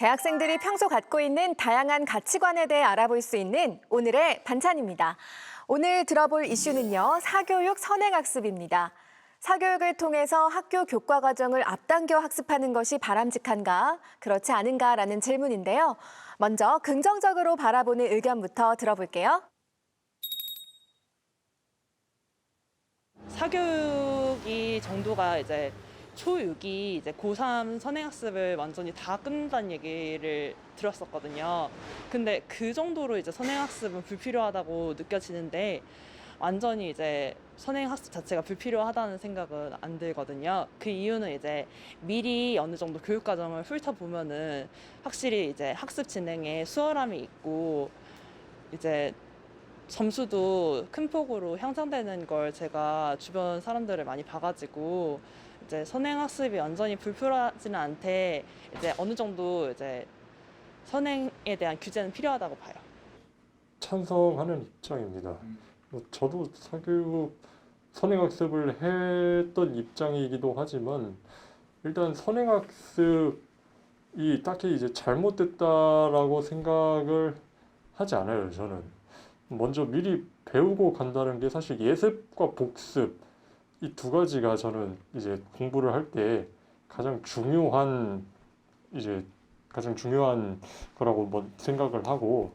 대학생들이 평소 갖고 있는 다양한 가치관에 대해 알아볼 수 있는 오늘의 반찬입니다. 오늘 들어볼 이슈는요, 사교육 선행학습입니다. 사교육을 통해서 학교 교과 과정을 앞당겨 학습하는 것이 바람직한가, 그렇지 않은가라는 질문인데요. 먼저 긍정적으로 바라보는 의견부터 들어볼게요. 사교육이 정도가 이제 초6이 이제 고3 선행학습을 완전히 다 끝낸다는 얘기를 들었었거든요. 근데 그 정도로 이제 선행학습은 불필요하다고 느껴지는데 완전히 이제 선행학습 자체가 불필요하다는 생각은 안 들거든요. 그 이유는 이제 미리 어느 정도 교육과정을 훑어보면은 확실히 이제 학습 진행에 수월함이 있고 이제 점수도 큰 폭으로 향상되는 걸 제가 주변 사람들을 많이 봐가지고 이제 선행학습이 완전히 불필요하지는 않되 이제 어느 정도 이제 선행에 대한 규제는 필요하다고 봐요. 찬성하는 입장입니다. 저도 사교육 선행학습을 했던 입장이기도 하지만 일단 선행학습이 딱히 이제 잘못됐다라고 생각을 하지 않아요, 저는. 먼저 미리 배우고 간다는 게 사실 예습과 복습 이 두 가지가 저는 이제 공부를 할 때 가장 중요한 거라고 생각을 하고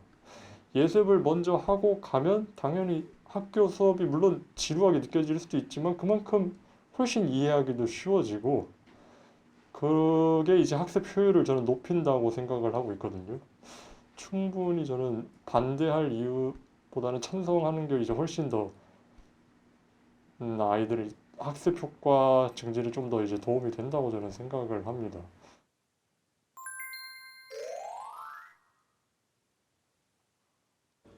예습을 먼저 하고 가면 당연히 학교 수업이 물론 지루하게 느껴질 수도 있지만 그만큼 훨씬 이해하기도 쉬워지고 그게 이제 학습 효율을 저는 높인다고 생각을 하고 있거든요. 충분히 저는 반대할 이유보다는 찬성하는 게 이제 훨씬 더 아이들의 학습 효과 증진에 좀 더 이제 도움이 된다고 저는 생각을 합니다.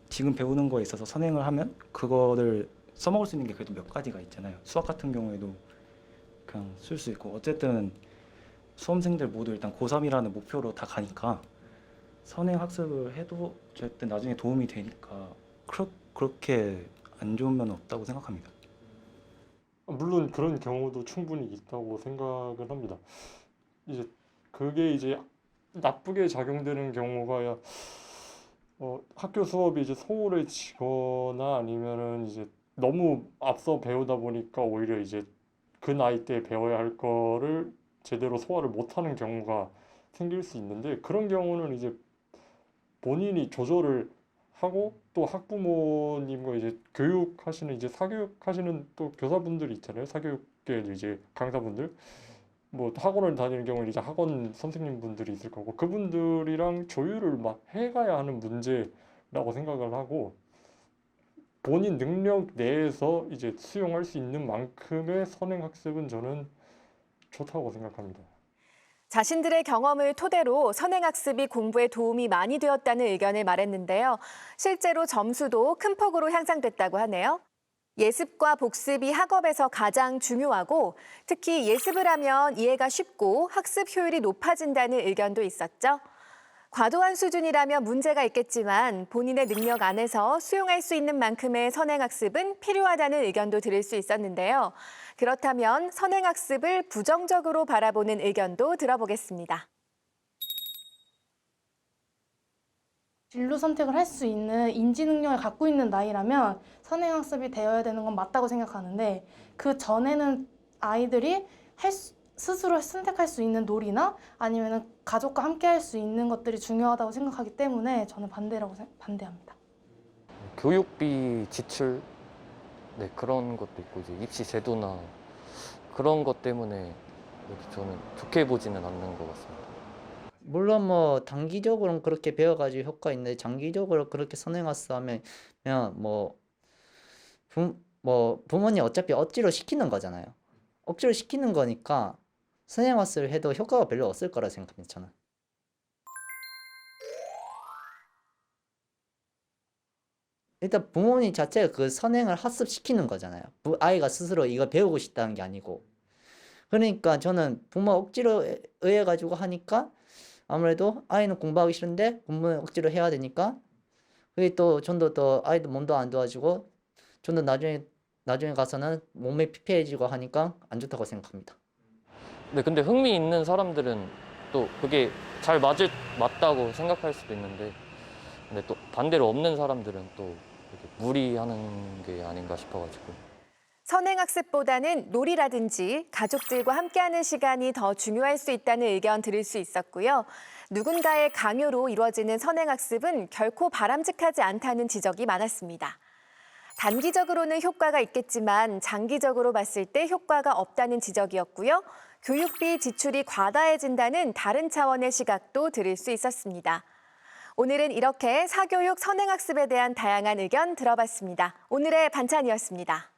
지금 배우는 거에 있어서 선행을 하면 그거를 써먹을 수 있는 게 그래도 몇 가지가 있잖아요. 수학 같은 경우에도 그냥 쓸 수 있고 어쨌든 수험생들 모두 일단 고3이라는 목표로 다 가니까 선행 학습을 해도 어쨌든 나중에 도움이 되니까 그렇게 안 좋은 면은 없다고 생각합니다. 물론 그런 경우도 충분히 있다고 생각을 합니다. 이제 그게 이제 나쁘게 작용되는 경우가 학교 수업이 이제 소홀해지거나 아니면은 이제 너무 앞서 배우다 보니까 오히려 이제 그 나이 때 배워야 할 거를 제대로 소화를 못하는 경우가 생길 수 있는데 그런 경우는 이제 본인이 조절을 하고 또 학부모님과 이제 교육하시는 이제 사교육하시는 또 교사분들이 있잖아요. 사교육계 이제 강사분들. 뭐 학원을 다니는 경우는 이제 학원 선생님분들이 있을 거고 그분들이랑 조율을 막 해가야 하는 문제라고 생각을 하고 본인 능력 내에서 이제 수용할 수 있는 만큼의 선행학습은 저는 좋다고 생각합니다. 자신들의 경험을 토대로 선행학습이 공부에 도움이 많이 되었다는 의견을 말했는데요. 실제로 점수도 큰 폭으로 향상됐다고 하네요. 예습과 복습이 학업에서 가장 중요하고 특히 예습을 하면 이해가 쉽고 학습 효율이 높아진다는 의견도 있었죠. 과도한 수준이라면 문제가 있겠지만 본인의 능력 안에서 수용할 수 있는 만큼의 선행학습은 필요하다는 의견도 들을 수 있었는데요. 그렇다면 선행학습을 부정적으로 바라보는 의견도 들어보겠습니다. 진로 선택을 할 수 있는 인지 능력을 갖고 있는 나이라면 선행학습이 되어야 되는 건 맞다고 생각하는데 그 전에는 아이들이 스스로 선택할 수 있는 놀이나 아니면 가족과 함께 할 수 있는 것들이 중요하다고 생각하기 때문에 저는 반대합니다. 교육비 지출 그런 것도 있고 이제 입시 제도나 그런 것 때문에 이렇게 저는 좋게 보지는 않는 것 같습니다. 물론 뭐 단기적으로는 그렇게 배워가지고 효과 있는데 장기적으로 그렇게 선행학습하면 부모님 어차피 억지로 시키는 거잖아요. 억지로 시키는 거니까 선행학습을 해도 효과가 별로 없을 거라 생각합니다, 저는. 일단 부모님 자체가 그 선행을 학습시키는 거잖아요. 아이가 스스로 이거 배우고 싶다는 게 아니고. 그러니까 저는 부모 억지로 의해 가지고 하니까 아무래도 아이는 공부하기 싫은데 공부는 억지로 해야 되니까 그게 또 좀 더 아이도 몸도 안 좋아지고 좀 더 나중에 가서는 몸이 피폐해지고 하니까 안 좋다고 생각합니다. 근데 흥미 있는 사람들은 또 그게 맞다고 생각할 수도 있는데 근데 또 반대로 없는 사람들은 또 이렇게 무리하는 게 아닌가 싶어가지고 선행학습보다는 놀이라든지 가족들과 함께하는 시간이 더 중요할 수 있다는 의견 들을 수 있었고요. 누군가의 강요로 이루어지는 선행학습은 결코 바람직하지 않다는 지적이 많았습니다. 단기적으로는 효과가 있겠지만 장기적으로 봤을 때 효과가 없다는 지적이었고요. 교육비 지출이 과다해진다는 다른 차원의 시각도 들을 수 있었습니다. 오늘은 이렇게 사교육 선행학습에 대한 다양한 의견 들어봤습니다. 오늘의 반찬이었습니다.